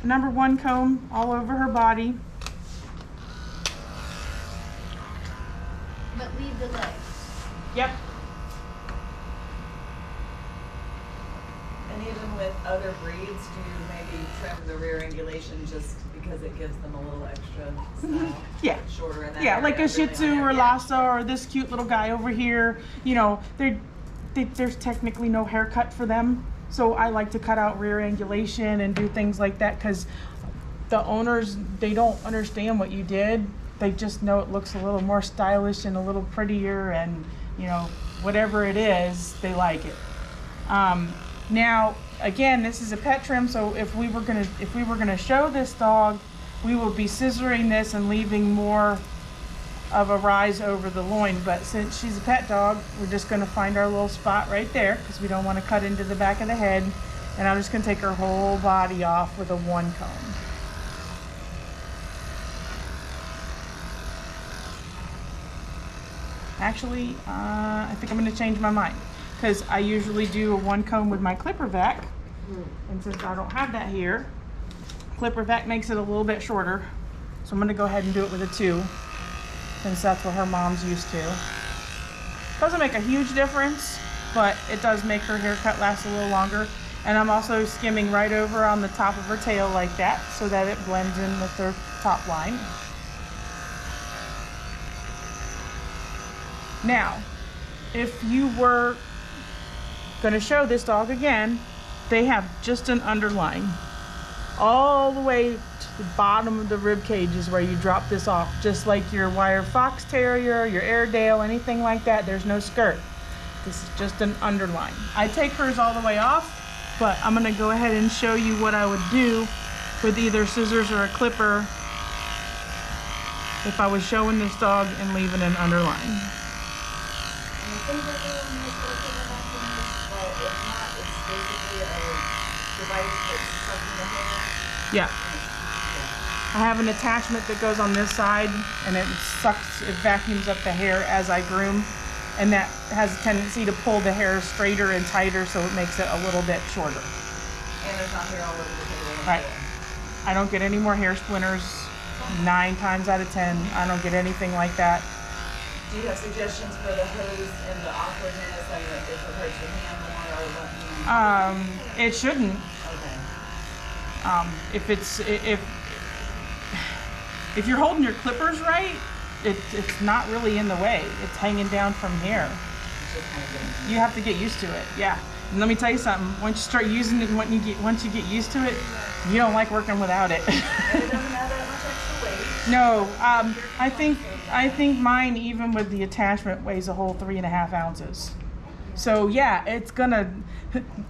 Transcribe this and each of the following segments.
#1 comb all over her body. But leave the legs. Yep. And even with other breeds, do you maybe trim the rear angulation just because it gives them a little extra style? Yeah. Shorter in that Yeah, area, like a Shih really Tzu on or every Lhasa or this cute little guy over here. You know, there's technically no haircut for them. So I like to cut out rear angulation and do things like that because the owners, they don't understand what you did. They just know it looks a little more stylish and a little prettier, and you know, whatever it is, they like it. Now, again, this is a pet trim, so if we were gonna show this dog, we would be scissoring this and leaving more of a rise over the loin. But since she's a pet dog, we're just gonna find our little spot right there because we don't want to cut into the back of the head. And I'm just gonna take her whole body off with a 1 comb. Actually, I think I'm gonna change my mind because I usually do a 1 comb with my clipper vac. And since I don't have that here, clipper vac makes it a little bit shorter. So I'm gonna go ahead and do it with a 2, since that's what her mom's used to. Doesn't make a huge difference, but it does make her haircut last a little longer. And I'm also skimming right over on the top of her tail like that so that it blends in with her top line. Now, if you were gonna show this dog again, they have just an underline. All the way to the bottom of the rib cage is where you drop this off, just like your wire fox terrier, your Airedale, anything like that. There's no skirt. This is just an underline. I take hers all the way off, but I'm gonna go ahead and show you what I would do with either scissors or a clipper if I was showing this dog and leaving an underline. Yeah. I have an attachment that goes on this side and it vacuums up the hair as I groom, and that has a tendency to pull the hair straighter and tighter, so it makes it a little bit shorter. And there's not hair all over the table. Right. I don't get any more hair splinters. 9 times out of 10, I don't get anything like that. Do you have suggestions for the hose and the awkwardness? Like if it hurts your hand more or what? It shouldn't. Okay. If you're holding your clippers right, it's not really in the way. It's hanging down from here. You have to get used to it. Yeah. And let me tell you something. Once you start using it, once you get used to it, you don't like working without it. And it doesn't have that much extra weight. No. I think mine, even with the attachment, weighs a whole 3.5 ounces. So yeah, it's gonna,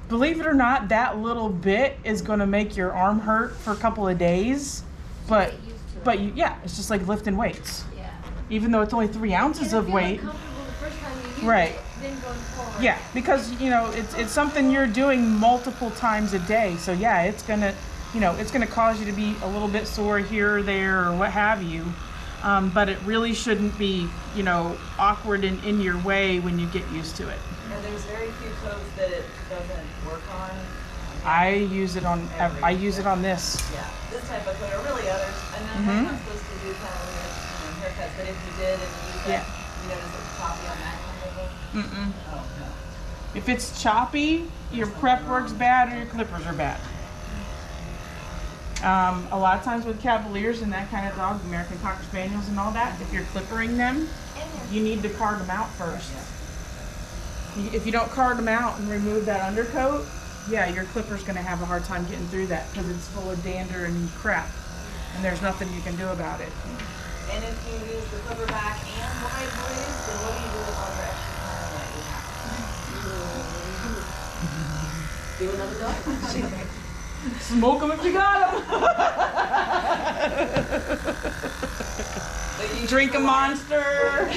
believe it or not, that little bit is gonna make your arm hurt for a couple of days. But yeah, it's just like lifting weights. Yeah. Even though it's only 3 ounces of weight. The first time you use Right. it, then going forward. Yeah, because you know it's something you're doing multiple times a day. So yeah, it's gonna cause you to be a little bit sore here or there or what have you. But it really shouldn't be, awkward and in your way when you get used to it. And there's very few coats that it doesn't work on. I use it on this. Yeah, this type of coat, or really others. And then I'm not supposed to do kind of weird haircuts, but if you did and you used that, you notice it's choppy on that kind of thing? Oh, no. If it's choppy, your prep work's bad or your clippers are bad. A lot of times with Cavaliers and that kind of dog, American Cocker Spaniels and all that, if you're clippering them, you need to card them out first. If you don't card them out and remove that undercoat, yeah, your clipper's going to have a hard time getting through that because it's full of dander and crap, and there's nothing you can do about it. And if you use the clipper back and wide blades, then what do you do with all your extra time that you have? Do another dog? Smoke them if you got them. Drink a Monster.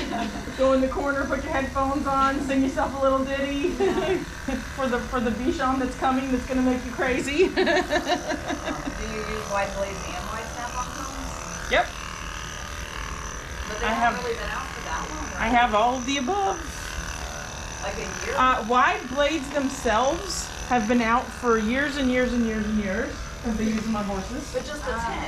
Go in the corner, put your headphones on, sing yourself a little ditty for the Bichon that's coming. That's gonna make you crazy. Do you use wide blades and wide snap-on combs? Yep. But they haven't really been out for that long, right? I have all of the above. Like a year? Wide blades themselves have been out for years and years and years and years. because they use them on horses. But just a 10.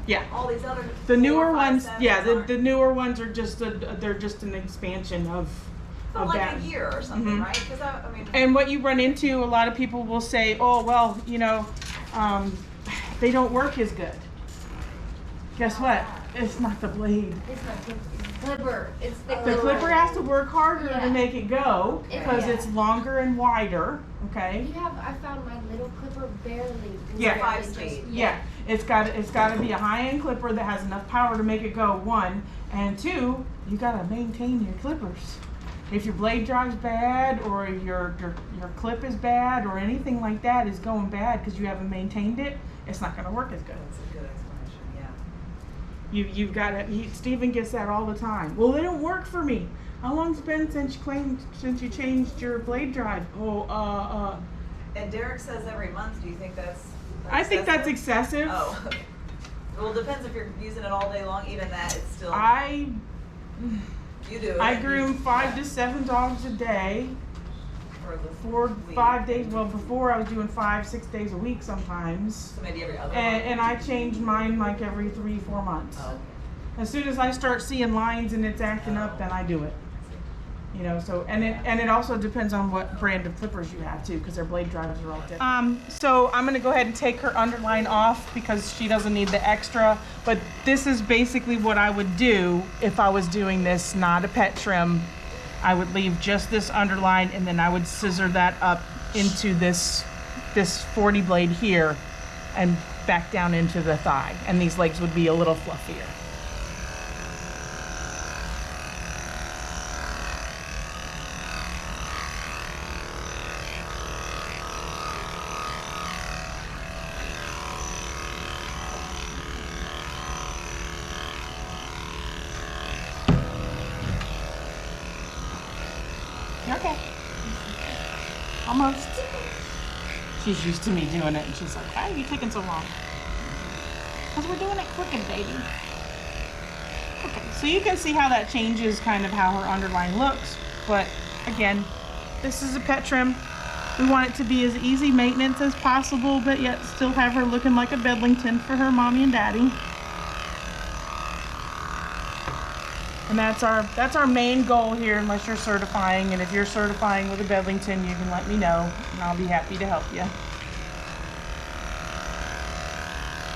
Yeah. All these other. The 4, newer 5, ones, 7s yeah, aren't. the newer ones are just they're just an expansion of So like that. a year or something, Mhm. right? Because I mean. And what you run into, a lot of people will say, oh, well, you know, they don't work as good. Guess what? It's not the blade. It's not the clipper. It's the The clipper has to work harder Yeah. to make it go because Yeah. it's longer and wider, okay? I found my little clipper barely. Yeah. barely 5-speed. Yeah, it's got to be a high-end clipper that has enough power to make it go, 1, and 2, you got to maintain your clippers. If your blade drive's bad or your clip is bad or anything like that is going bad because you haven't maintained it, it's not going to work as good. That's a good explanation, yeah. You've got to. Stephen gets that all the time. Well, they don't work for me. How long's it been since you changed your blade drive? Oh, And Derek says every month. Do you think that's I think that's excessive. Oh. Well, it depends if you're using it all day long. Even that, it's still. You do. I and groom you- 5 to 7 dogs a day. For the 4, week. 5 days. Well, before I was doing 5, 6 days a week sometimes. So maybe every other. And I change mine like every 3, 4 months. Oh, okay. As soon as I start seeing lines and it's acting up, then I do it. You know, so and it also depends on what brand of clippers you have too, because their blade drivers are all different. So I'm gonna go ahead and take her underline off because she doesn't need the extra. But this is basically what I would do if I was doing this, not a pet trim. I would leave just this underline and then I would scissor that up into this 40 blade here and back down into the thigh. And these legs would be a little fluffier. Okay. Almost. She's used to me doing it and she's like, why are you taking so long? Because we're doing it quick, baby. Okay, so you can see how that changes kind of how her underline looks. But again, this is a pet trim. We want it to be as easy maintenance as possible, but yet still have her looking like a Bedlington for her mommy and daddy. And that's our main goal here, unless you're certifying. And if you're certifying with a Bedlington, you can let me know, and I'll be happy to help you.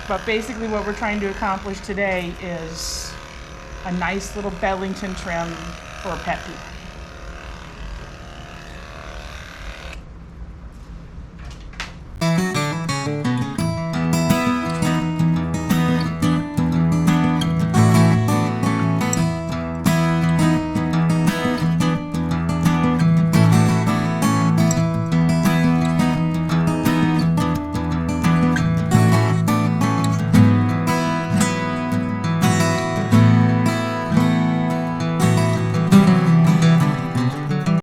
But basically what we're trying to accomplish today is a nice little Bedlington trim for pet people.